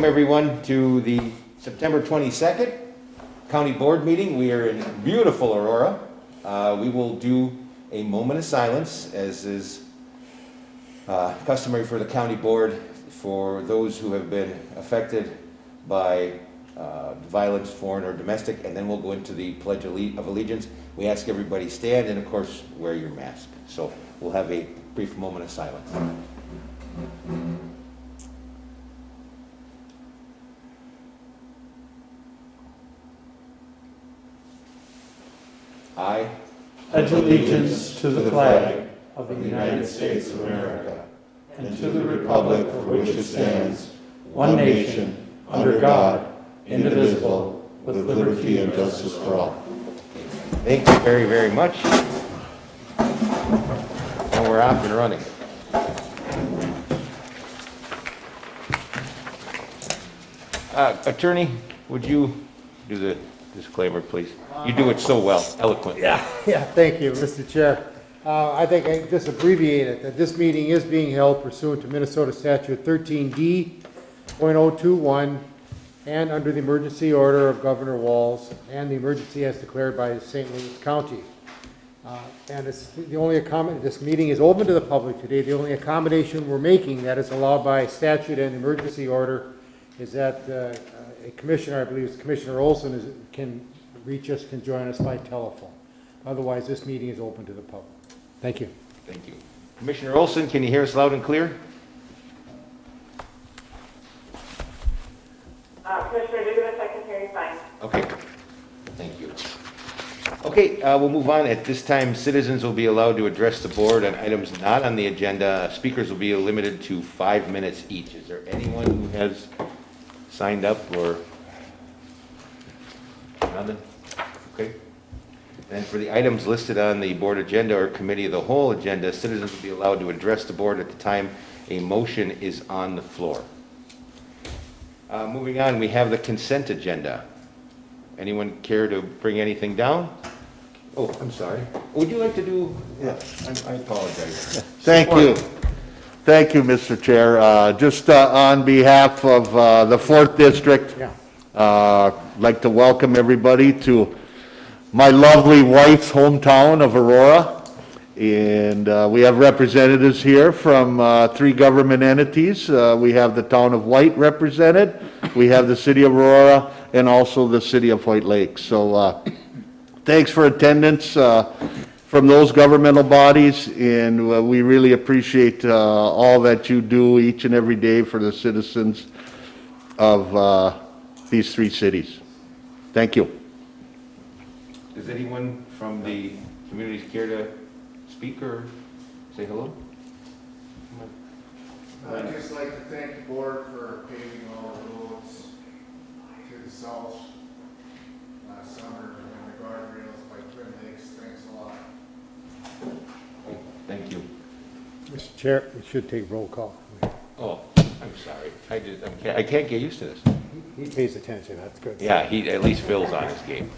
welcome everyone to the September 22nd County Board meeting. We are in beautiful Aurora. We will do a moment of silence, as is customary for the County Board, for those who have been affected by violence, foreign or domestic, and then we'll go into the Pledge of Allegiance. We ask everybody stand and, of course, wear your mask. So we'll have a brief moment of silence. I pledge allegiance to the flag of the United States of America and to the republic for which it stands, one nation, under God, indivisible, with liberty and justice for all. Thank you very, very much. And we're off and running. Attorney, would you do the disclaimer, please? You do it so well, eloquently. Yeah, thank you, Mr. Chair. I think I just abbreviate it, that this meeting is being held pursuant to Minnesota Statute 13D.021 and under the emergency order of Governor Walz and the emergency as declared by St. Louis County. And it's the only this meeting is open to the public today. The only accommodation we're making that is allowed by statute and emergency order is that a commissioner, I believe it's Commissioner Olson, can reach us, can join us by telephone. Otherwise, this meeting is open to the public. Thank you. Thank you. Commissioner Olson, can you hear us loud and clear? Commissioner Dugas, I can hear you fine. Okay. Thank you. Okay, we'll move on. At this time, citizens will be allowed to address the board on items not on the agenda. Speakers will be limited to 5 minutes each. Is there anyone who has signed up or nothing? Okay. And for the items listed on the board agenda or committee of the whole agenda, citizens will be allowed to address the board at the time a motion is on the floor. Moving on, we have the consent agenda. Anyone care to bring anything down? Oh, I'm sorry. Would you like to do? Yeah, I apologize. Thank you. Thank you, Mr. Chair. Just on behalf of the 4th District, I'd like to welcome everybody to my lovely wife's hometown of Aurora. And we have representatives here from 3 government entities. We have the town of White represented, we have the city of Aurora, and also the city of White Lake. So thanks for attendance from those governmental bodies, and we really appreciate all that you do each and every day for the citizens of these 3 cities. Thank you. Does anyone from the communities care to speak or say hello? I'd just like to thank the board for paving all the roads to the south last summer and the guardrails by Twin Lakes. Thanks a lot. Thank you. Mr. Chair, we should take roll call. Oh, I'm sorry. I can't get used to this. He pays attention, that's good. Yeah, he at least Phil's on his game.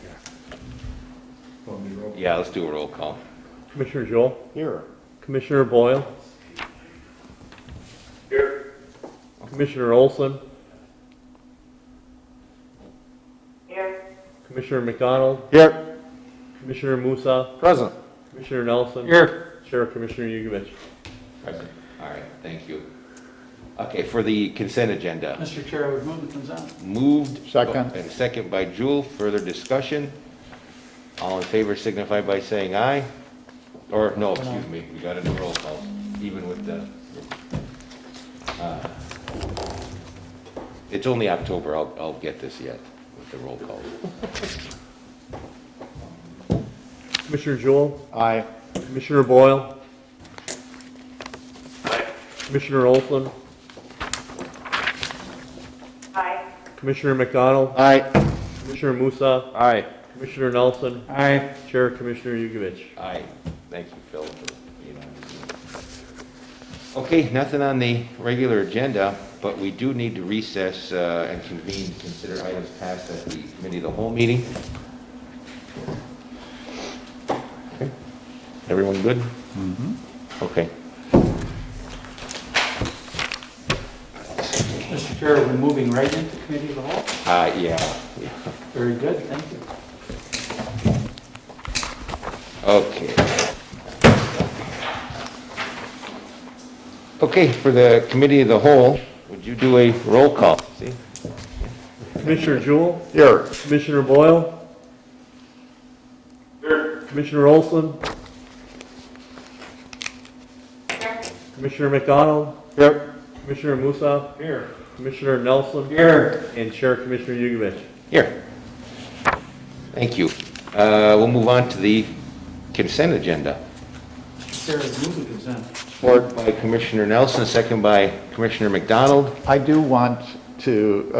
Yeah, let's do a roll call. Commissioner Joel? Here. Commissioner Boyle? Here. Commissioner Olson? Here. Commissioner McDonald? Here. Commissioner Musa? Present. Commissioner Nelson? Here. Chair Commissioner Yugovich. Present. All right, thank you. Okay, for the consent agenda. Mr. Chair, I would move the consent. Moved. Second. And second by Jewel. Further discussion? All in favor signify by saying aye. Or, no, excuse me, we got a new roll call, even with the, it's only October, I'll get this yet with the roll call. Commissioner Joel? Aye. Commissioner Boyle? Aye. Commissioner Olson? Aye. Commissioner McDonald? Aye. Commissioner Musa? Aye. Commissioner Nelson? Aye. Chair Commissioner Yugovich. Aye. Thank you, Phil. Okay, nothing on the regular agenda, but we do need to recess and convene to consider items passed at the committee of the whole meeting. Okay. Everyone good? Mm-hmm. Okay. Mr. Chair, we're moving right into committee of the whole. Yeah. Very good, thank you. Okay. Okay, for the committee of the whole, would you do a roll call? See? Commissioner Jewell, Here. Commissioner Boyle. Here. Commissioner Olson, Commissioner McDonald, Here. Commissioner Musa. Here. Commissioner Nelson. Here. And Chair Commissioner Yugovich. Here. Thank you. We'll move on to the consent agenda. Chair, move the consent. Moved by Commissioner Nelson, second by Commissioner McDonald. I do want to,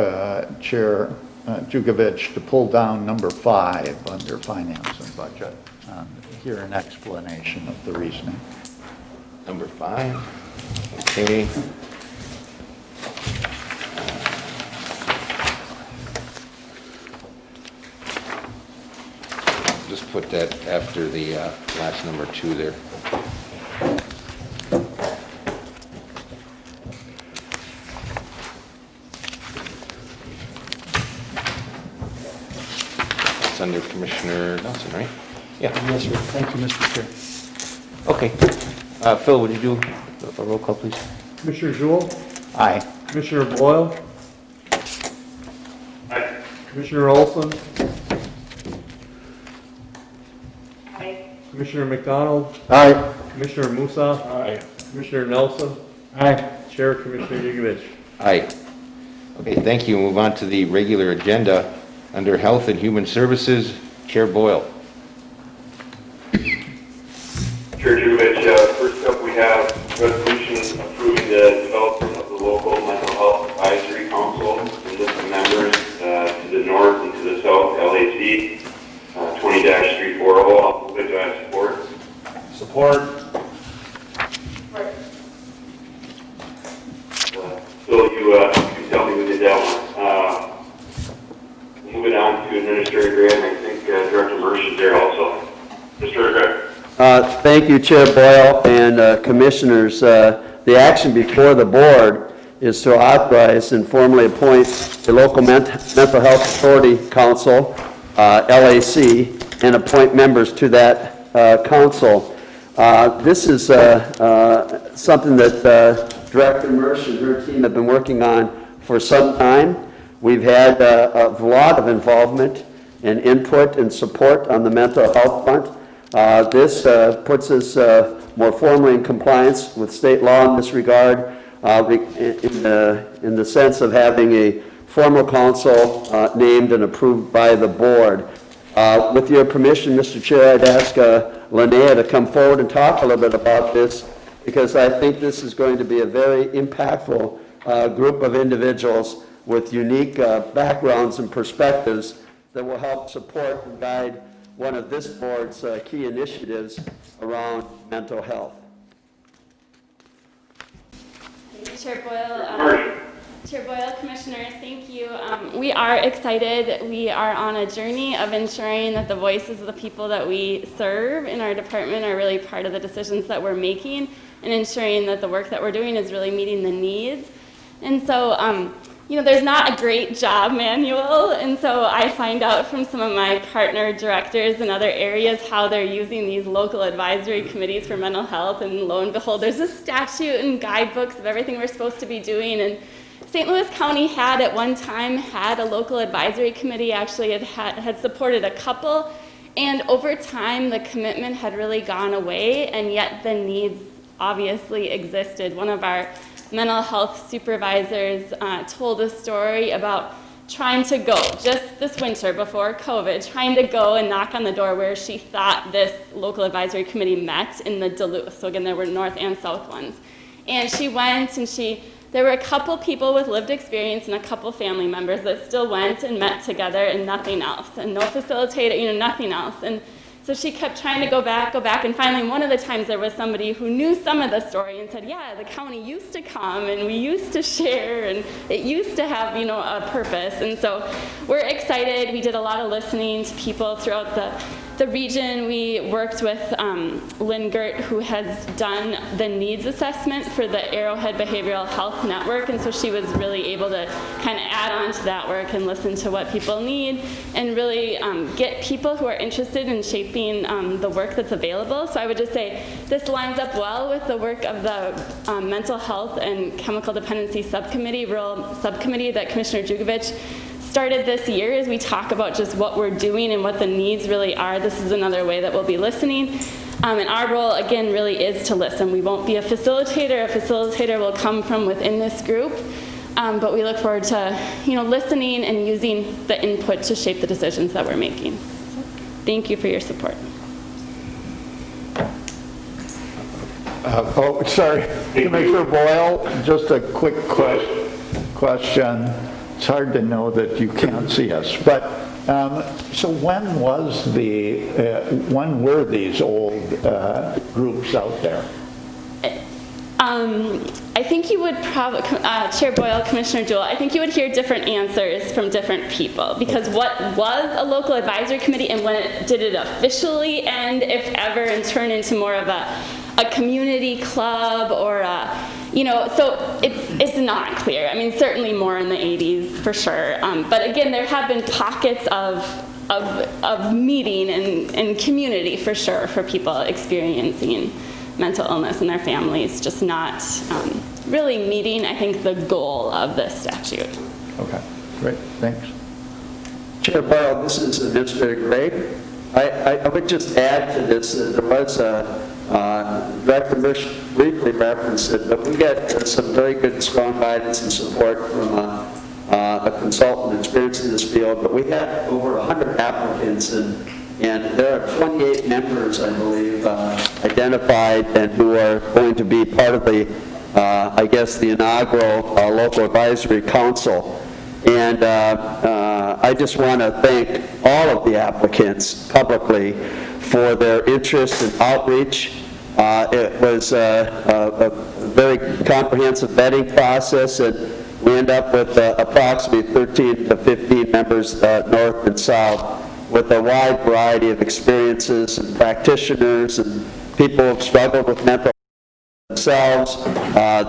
Chair Jugovich, to pull down number 5 under Finance and Budget, hear an explanation of the reasoning. Number 5. Okay. Just put that after the last number 2 there. It's under Commissioner Nelson, right? Yeah. Yes, sir. Thank you, Mr. Chair. Okay. Phil, would you do a roll call, please? Commissioner Jewell, Aye. Commissioner Boyle. Aye. Commissioner Olson, Aye. Commissioner McDonald, Aye. Commissioner Musa. Aye. Commissioner Nelson, Aye. Chair Commissioner Yugovich. Aye. Okay, thank you. Move on to the regular agenda. Under Health and Human Services, Chair Boyle. Chair Jugovich, first up we have resolution approving the development of the local mental health advisory council and list of members to the north and to the south, LAC 20-340. I'll move it. Do I have support? Support. Phil, you can tell me who did that one. Moving on to Administrator Graham, I think Director Mersch is there also. Mr. Graham. Thank you, Chair Boyle and Commissioners. The action before the board is to authorize and formally appoint the local Mental Health Authority Council, LAC, and appoint members to that council. This is something that Director Mersch and her team have been working on for some time. We've had a lot of involvement and input and support on the mental health front. This puts us more formally in compliance with state law in this regard, in the sense of having a formal council named and approved by the board. With your permission, Mr. Chair, I'd ask Linnea to come forward and talk a little bit about this, because I think this is going to be a very impactful group of individuals with unique backgrounds and perspectives that will help support and guide one of this board's key initiatives around mental health. Thank you, Chair Boyle. Chair Boyle, Commissioners, thank you. We are excited. We are on a journey of ensuring that the voices of the people that we serve in our department are really part of the decisions that we're making, and ensuring that the work that we're doing is really meeting the needs. And so, you know, there's not a great job manual, and so I find out from some of my partner directors in other areas how they're using these local advisory committees for mental health, and lo and behold, there's a statute and guidebooks of everything we're supposed to be doing. And St. Louis County had at one time had a local advisory committee, actually had supported a couple, and over time the commitment had really gone away, and yet the needs obviously existed. One of our mental health supervisors told a story about trying to go, just this winter before COVID, trying to go and knock on the door where she thought this local advisory committee met in the Duluth. So again, there were north and south ones. And she went and there were a couple people with lived experience and a couple family members that still went and met together and nothing else, and no facilitator, you know, nothing else. And so she kept trying to go back, and finally one of the times there was somebody who knew some of the story and said, yeah, the county used to come and we used to share and it used to have, you know, a purpose. And so we're excited. We did a lot of listening to people throughout the region, we worked with Lynn Gert, who has done the needs assessment for the Arrowhead Behavioral Health Network, and so she was really able to kind of add on to that work and listen to what people need and really get people who are interested in shaping the work that's available. So I would just say this lines up well with the work of the Mental Health and Chemical Dependency Subcommittee, Rural Subcommittee that Commissioner Jugovic started this year. As we talk about just what we're doing and what the needs really are, this is another way that we'll be listening. And our role, again, really is to listen. We won't be a facilitator. A facilitator will come from within this group. But we look forward to, listening and using the input to shape the decisions that we're making. So, thank you for your support. Sorry, Commissioner Boyle, just a quick question. It's hard to know that you can't see us, but so when were these old groups out there? I think you would probably, Chair Boyle, Commissioner Jewell, I think you would hear different answers from different people, because what was a local advisory committee and when did it officially end, if ever, and turn into more of a community club or so it's not clear. I mean, certainly more in the 80s for sure. But again, there have been pockets of meeting and community for sure for people experiencing mental illness and their families, just not really meeting, I think, the goal of this statute. Okay, great, thanks. Chair Boyle, this is Administrator Gray. I would just add to this that there was Director Bush briefly referenced it, but we get some very good, strong guidance and support from a consultant experienced in this field. But we had over 100 applicants, and there are 28 members, I believe, identified and who are going to be part of the, I guess, the inaugural local advisory council. And I just want to thank all of the applicants publicly for their interest and outreach. It was a very comprehensive vetting process, and we end up with approximately 13 to 15 members north and south with a wide variety of experiences and practitioners and people who have struggled with mental themselves.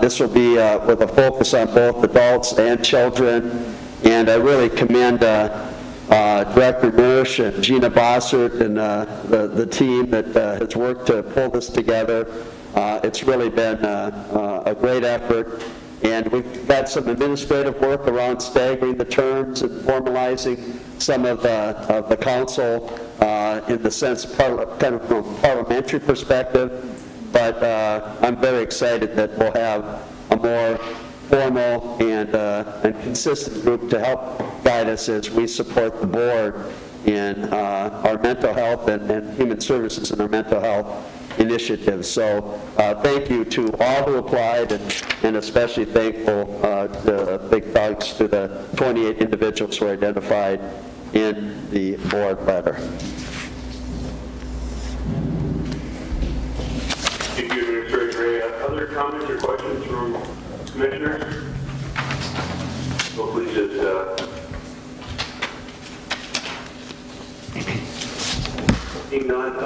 This will be with a focus on both adults and children, and I really commend Director Mersch and Gina Bossert and the team that has worked to pull this together. It's really been a great effort, and we've got some administrative work around staggering the terms and formalizing some of the council in the sense kind of from a parliamentary perspective, but I'm very excited that we'll have a more formal and consistent group to help guide us as we support the board in our mental health and human services in our mental health initiatives. So thank you to all who applied, and especially thankful big thanks to the 28 individuals who are identified in the board letter. Thank you, Administrator Gray. Other comments or questions from commissioners? So please just seeing none, I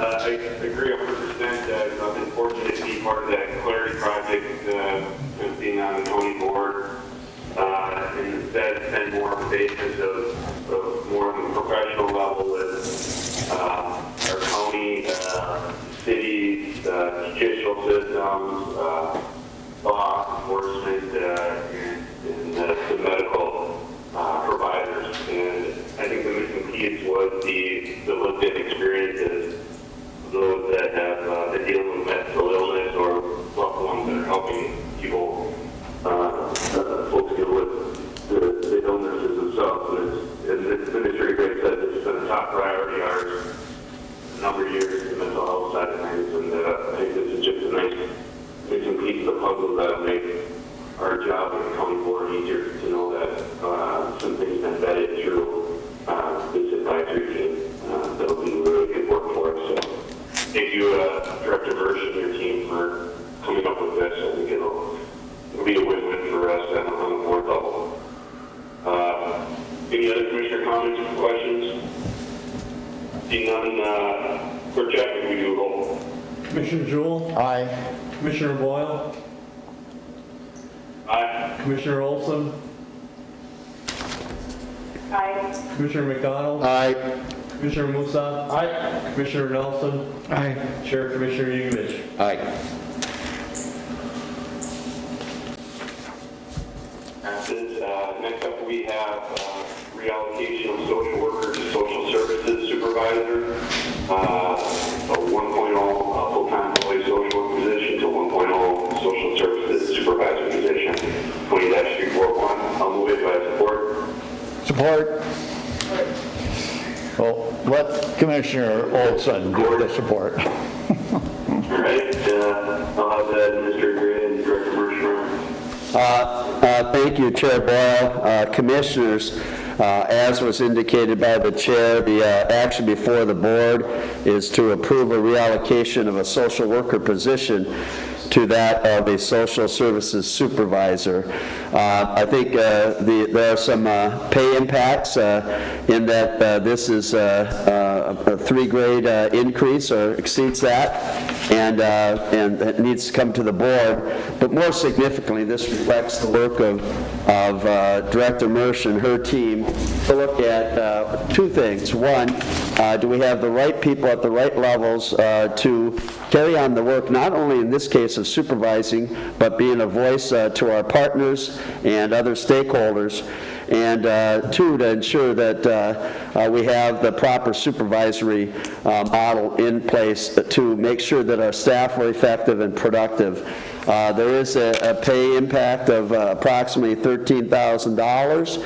agree 100%. I've been fortunate to be part of that Clarity Project, since being on the county board, and that's been more of a basis of more of a professional level with our county, cities, judicial systems, law enforcement, and the medical providers. And I think the missing piece was the lived-in experiences of those that have been dealing with mental illness or loved ones that are helping people, folks deal with the illnesses themselves. And as Administrator Gray said, this has been a top priority ours a number of years, the mental health side of things, and I think this is just a nice missing piece of the puzzle that will make our job as a county board easier to know that some things have been vetted through this advisory team. That'll be really good work for us. So thank you, Director Mersch and your team for coming up with this. I think it'll be a win-win for us on the board level. Any other commissioner comments or questions? Seeing none, Clerk Jeff, can we do a roll? Commissioner Jewell, Aye. Commissioner Boyle, Aye. Commissioner Olson, Aye. Commissioner McDonald, Aye. Commissioner Musa. Aye. Commissioner Nelson, Aye. Chair Commissioner Yugovich. Aye. Passes. Next up, we have reallocation of social worker to social services supervisor. A 1.0 full-time employee social work position to 1.0 social services supervisor position. 20-341. I'll move it. Do I have support? Support. Well, let Commissioner Olson do the support. All right. I'll have the Administrator Gray and Director Mershmer. Thank you, Chair Boyle. Commissioners, as was indicated by the chair, the action before the board is to approve a reallocation of a social worker position to that of a social services supervisor. I think there are some pay impacts in that this is a 3-grade increase or exceeds that, and it needs to come to the board. But more significantly, this reflects the work of Director Mersch and her team to look at 2 things. One, do we have the right people at the right levels to carry on the work, not only in this case of supervising, but being a voice to our partners and other stakeholders, and 2, to ensure that we have the proper supervisory model in place to make sure that our staff are effective and productive. There is a pay impact of approximately $13,000.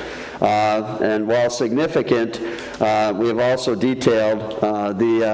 And while significant, we have also detailed the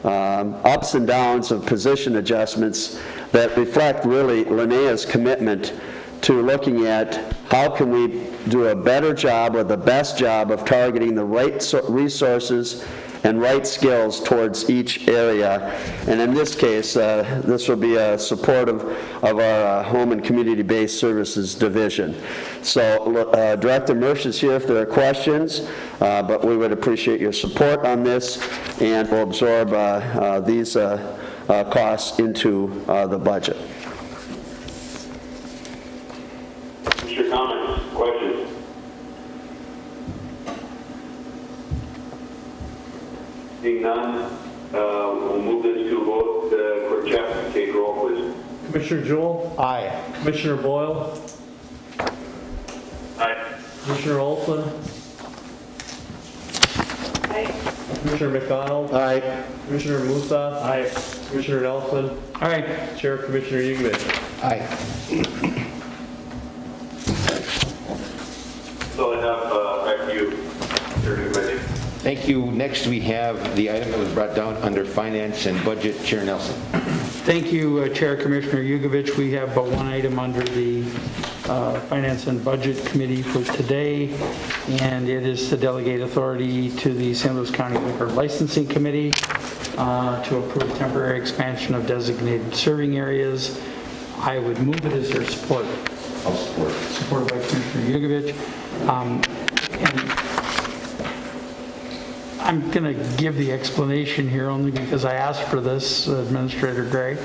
ups and downs of position adjustments that reflect really Linnea's commitment to looking at how can we do a better job or the best job of targeting the right resources and right skills towards each area. And in this case, this will be a support of our Home and Community-Based Services Division. So Director Mersch is here if there are questions, but we would appreciate your support on this, and we'll absorb these costs into the budget. Commissioner comments, questions? Seeing none, we'll move this to a vote. Clerk Jeff, take roll, please. Commissioner Jewell, Aye. Commissioner Boyle, Aye. Commissioner Olson, Aye. Commissioner McDonald, Aye. Commissioner Musa. Aye. Commissioner Nelson, Aye. Chair Commissioner Yugovich. Aye. So I have back to you, Chair Yugovich. Thank you. Next, we have the item that was brought down under Finance and Budget. Chair Nelson. Thank you, Chair Commissioner Yugovich. We have but one item under the Finance and Budget Committee for today, and it is to delegate authority to the St. Louis County Liquor Licensing Committee to approve temporary expansion of designated serving areas. I would move it. Is there support? I'll support. Supported by Commissioner Yugovich. And I'm going to give the explanation here only because I asked for this, Administrator Gray.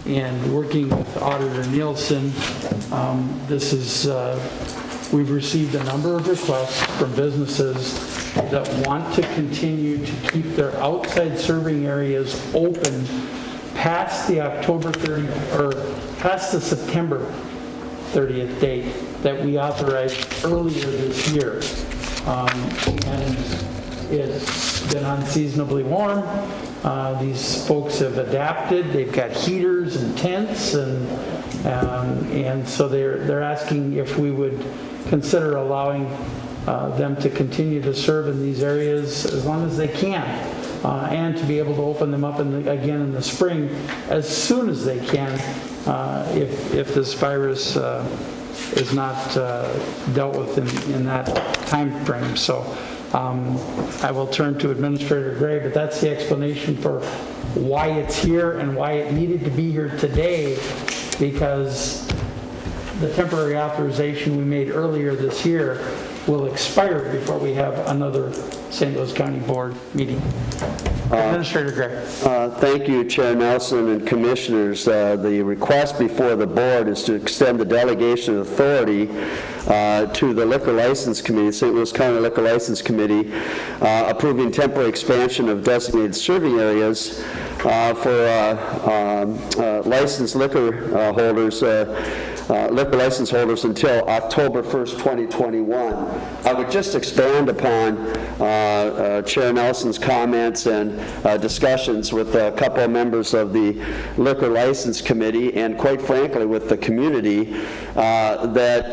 And working with Auditor Nielsen, this is, we've received a number of requests from businesses that want to continue to keep their outside serving areas open past the October 30, or past the September 30th date that we authorized earlier this year. And it's been unseasonably warm. These folks have adapted. They've got heaters and tents, and so they're asking if we would consider allowing them to continue to serve in these areas as long as they can, and to be able to open them up again in the spring as soon as they can, if this virus is not dealt with in that time frame. So I will turn to Administrator Gray, but that's the explanation for why it's here and why it needed to be here today, because the temporary authorization we made earlier this year will expire before we have another St. Louis County Board meeting. Administrator Gray. Thank you, Chair Nelson and Commissioners. The request before the board is to extend the delegation of authority to the Liquor License Committee, St. Louis County Liquor License Committee, approving temporary expansion of designated serving areas for licensed liquor holders, liquor license holders until October 1st, 2021. I would just expand upon Chair Nelson's comments and discussions with a couple of members of the Liquor License Committee, and quite frankly with the community, that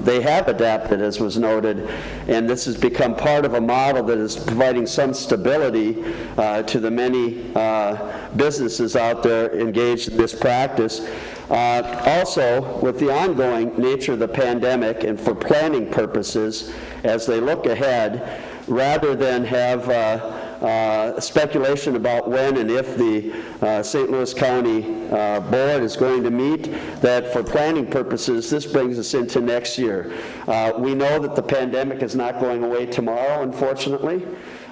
they have adapted, as was noted, and this has become part of a model that is providing some stability to the many businesses out there engaged in this practice. Also, with the ongoing nature of the pandemic and for planning purposes, as they look ahead, rather than have speculation about when and if the St. Louis County Board is going to meet, that for planning purposes, this brings us into next year. We know that the pandemic is not going away tomorrow, unfortunately.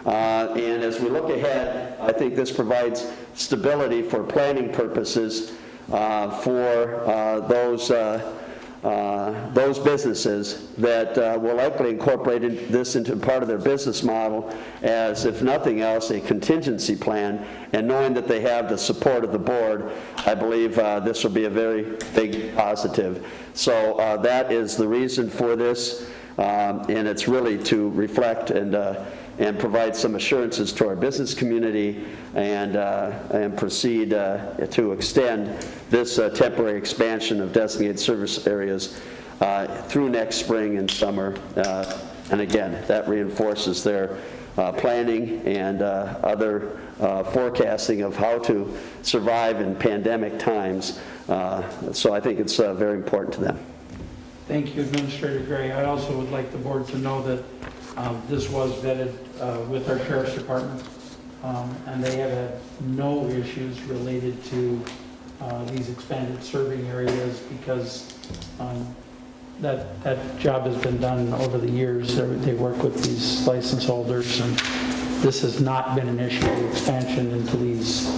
And as we look ahead, I think this provides stability for planning purposes for those businesses that will likely incorporate this into part of their business model as, if nothing else, a contingency plan. And knowing that they have the support of the board, I believe this will be a very big positive. So that is the reason for this, and it's really to reflect and provide some assurances to our business community and proceed to extend this temporary expansion of designated service areas through next spring and summer. And again, that reinforces their planning and other forecasting of how to survive in pandemic times. So I think it's very important to them. Thank you, Administrator Gray. I also would like the board to know that this was vetted with our Sheriff's Department, and they have had no issues related to these expanded serving areas because that job has been done over the years. They work with these license holders, and this has not been an issue. The expansion into these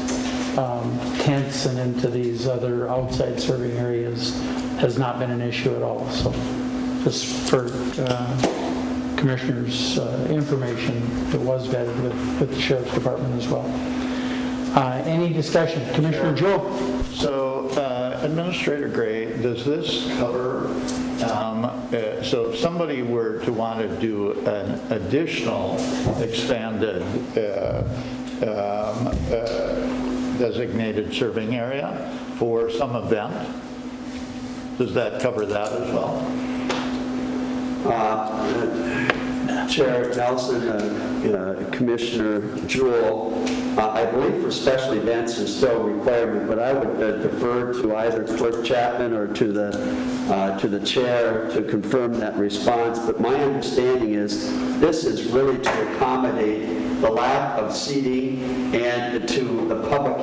tents and into these other outside serving areas has not been an issue at all. So just for Commissioners' information, it was vetted with the Sheriff's Department as well. Any discussion? Commissioner Joe? So, Administrator Gray, does this cover, so if somebody were to want to do an additional expanded designated serving area for some event, does that cover that as well? Chair Nelson, Commissioner Jewell, I believe for special events there's still a requirement, but I would defer to either Clerk Chapman or to the chair to confirm that response. But my understanding is this is really to accommodate the lack of seating and to the public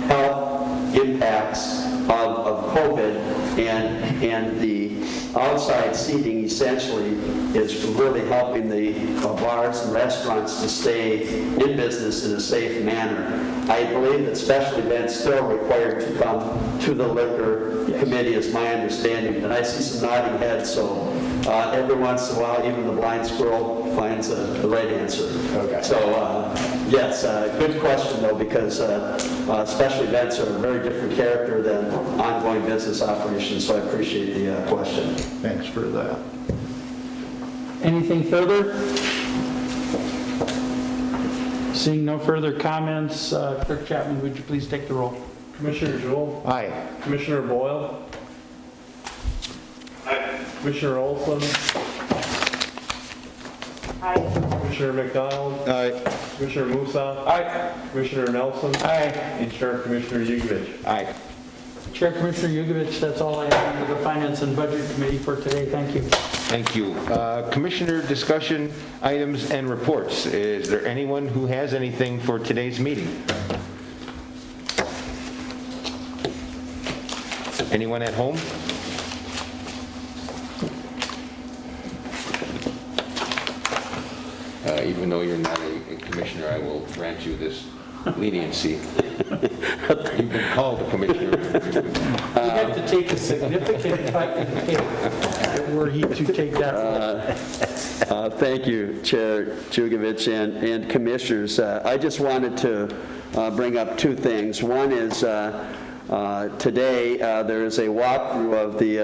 health impacts of COVID, and the outside seating essentially is really helping the bars and restaurants to stay in business in a safe manner. I believe that special events still are required to come to the liquor committee, is my understanding, and I see some nodding heads, so every once in a while even the blind squirrel finds the right answer. Okay. So yes, good question though, because special events are a very different character than ongoing business operations, so I appreciate the question. Thanks for that. Anything further? Seeing no further comments, Clerk Chapman, would you please take the roll? Commissioner Jewell? Aye. Commissioner Boyle? Aye. Commissioner Olson? Aye. Commissioner McDonald? Aye. Commissioner Musa? Aye. Commissioner Nelson? Aye. And Chair Commissioner Yugovich. Aye. Chair Commissioner Yugovich, that's all I have for the Finance and Budget Committee for today. Thank you. Thank you. Commissioner discussion items and reports. Is there anyone who has anything for today's meeting? Anyone at home? even though you're not a commissioner, I will grant you this leniency. You've been called a commissioner. We have to take a significant cut in pay were he to take that role. Thank you, Chair Jugovich and Commissioners. I just wanted to bring up two things. One is today there is a walkthrough of the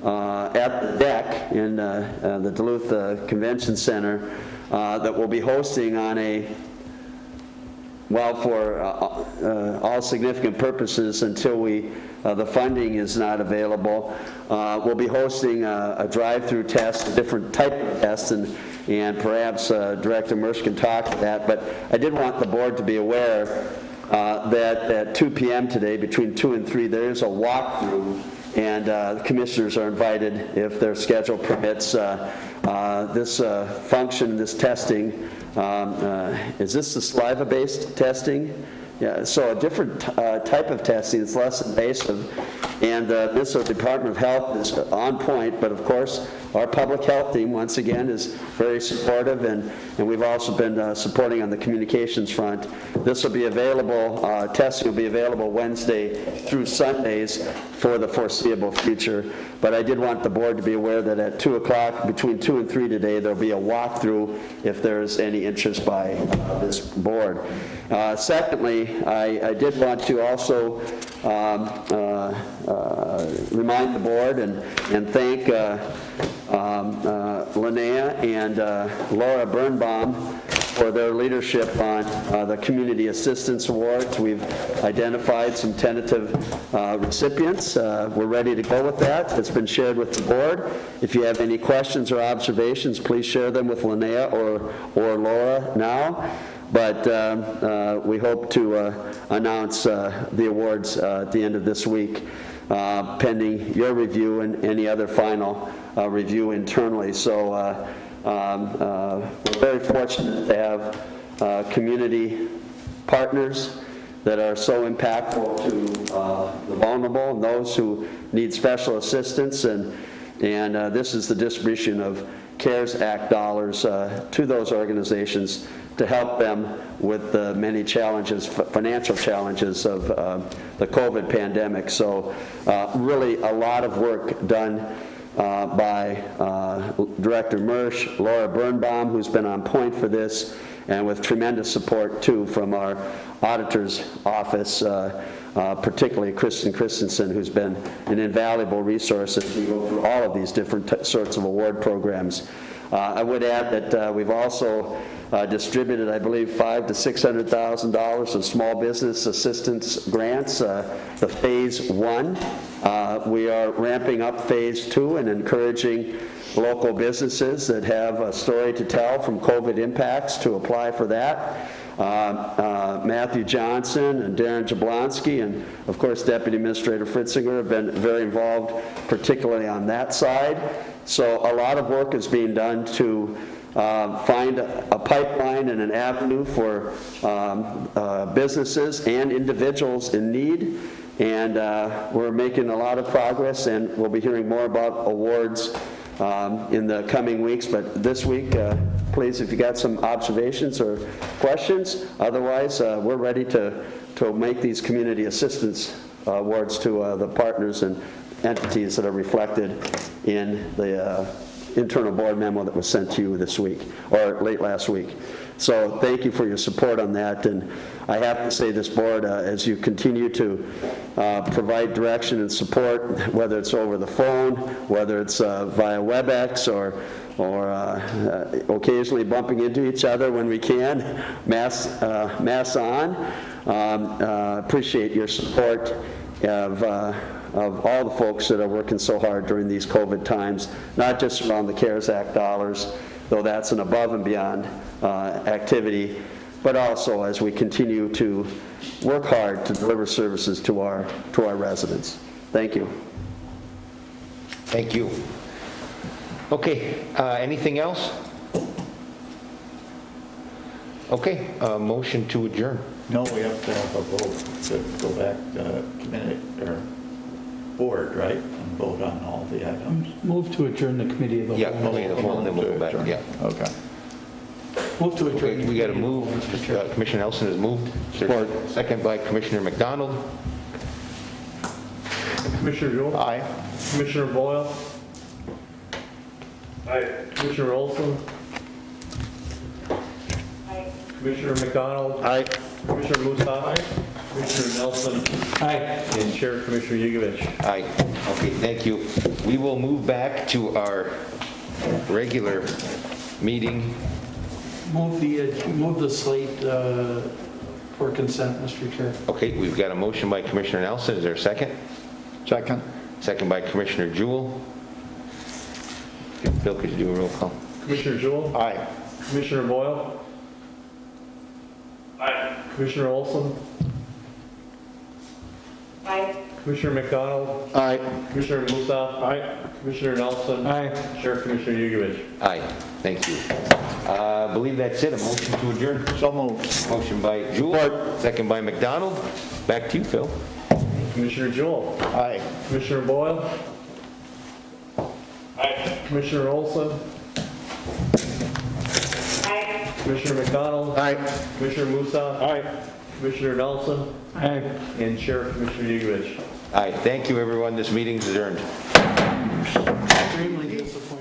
at the deck in the Duluth Convention Center that we'll be hosting on for all significant purposes until the funding is not available. We'll be hosting a drive-through test, a different type of test, and perhaps Director Mersch can talk to that. But I did want the board to be aware that at 2 p.m. today, between 2 and 3, there is a walkthrough, and the commissioners are invited, if their schedule permits, this function, this testing. Is this the saliva-based testing? Yeah, so a different type of testing. It's less invasive, and the Minnesota Department of Health is on point, but of course our public health team once again is very supportive, and we've also been supporting on the communications front. This will be available, testing will be available Wednesday through Sundays for the foreseeable future. But I did want the board to be aware that at 2 o'clock, between 2 and 3 today, there'll be a walkthrough if there's any interest by this board. Secondly, I did want to also remind the board and thank Linnea and Laura Birnbaum for their leadership on the Community Assistance Awards. We've identified some tentative recipients. We're ready to go with that. It's been shared with the board. If you have any questions or observations, please share them with Linnea or Laura now. But we hope to announce the awards at the end of this week, pending your review and any other final review internally. So we're very fortunate to have community partners that are so impactful to the vulnerable and those who need special assistance. And this is the distribution of CARES Act dollars to those organizations to help them with the many challenges, financial challenges of the COVID pandemic. So really a lot of work done by Director Mersch, Laura Birnbaum, who's been on point for this, and with tremendous support too from our auditor's office, particularly Kristen Christensen, who's been an invaluable resource as we go through all of these different sorts of award programs. I would add that we've also distributed, I believe, $500,000 to $600,000 of small business assistance grants, the phase 1. We are ramping up phase 2 and encouraging local businesses that have a story to tell from COVID impacts to apply for that. Matthew Johnson and Darren Jablonski and, of course, Deputy Administrator Fritzinger have been very involved, particularly on that side. So a lot of work is being done to find a pipeline and an avenue for businesses and individuals in need. And we're making a lot of progress, and we'll be hearing more about awards in the coming weeks. But this week, please, if you got some observations or questions, otherwise we're ready to make these community assistance awards to the partners and entities that are reflected in the internal board memo that was sent to you this week, or late last week. So thank you for your support on that. And I have to say, this board, as you continue to provide direction and support, whether it's over the phone, whether it's via WebEx or occasionally bumping into each other when we can, mass on, appreciate your support of all the folks that are working so hard during these COVID times, not just around the CARES Act dollars, though that's an above and beyond activity, but also as we continue to work hard to deliver services to our residents. Thank you. Thank you. Okay, anything else? Okay, motion to adjourn. No, we have to have a vote to go back to committee or board, right, and vote on all the items. Move to adjourn the committee of the whole. Yeah, only the whole, and then we'll go back, yeah. Okay. Move to adjourn. Okay, we got to move. Commissioner Nelson has moved. Is there a second by Commissioner McDonald. Commissioner Jewell? Aye. Commissioner Boyle? Aye. Commissioner Olson? Aye. Commissioner McDonald? Aye. Commissioner Musa? Commissioner Nelson? Aye. And Chair Commissioner Yugovich. Aye. Okay, thank you. We will move back to our regular meeting. Move the slate for consent, Mr. Chair. Okay, we've got a motion by Commissioner Nelson. Is there a second? Second. Second by Commissioner Jewell. Bill, could you do a roll call? Commissioner Jewell? Aye. Commissioner Boyle? Aye. Commissioner Olson? Aye. Commissioner McDonald? Aye. Commissioner Musa? Aye. Commissioner Nelson? Aye. Chair Commissioner Yugovich. Aye. Thank you. I believe that's it. A motion to adjourn. So moved. Motion by Jewell, second by McDonald. Back to you, Phil. Commissioner Jewell? Aye. Commissioner Boyle? Aye. Commissioner Olson? Aye. Commissioner McDonald? Aye. Commissioner Musa? Aye. Commissioner Nelson? Aye. And Chair Commissioner Yugovich. Aye. Thank you, everyone. This meeting is adjourned. Extremely disappointed.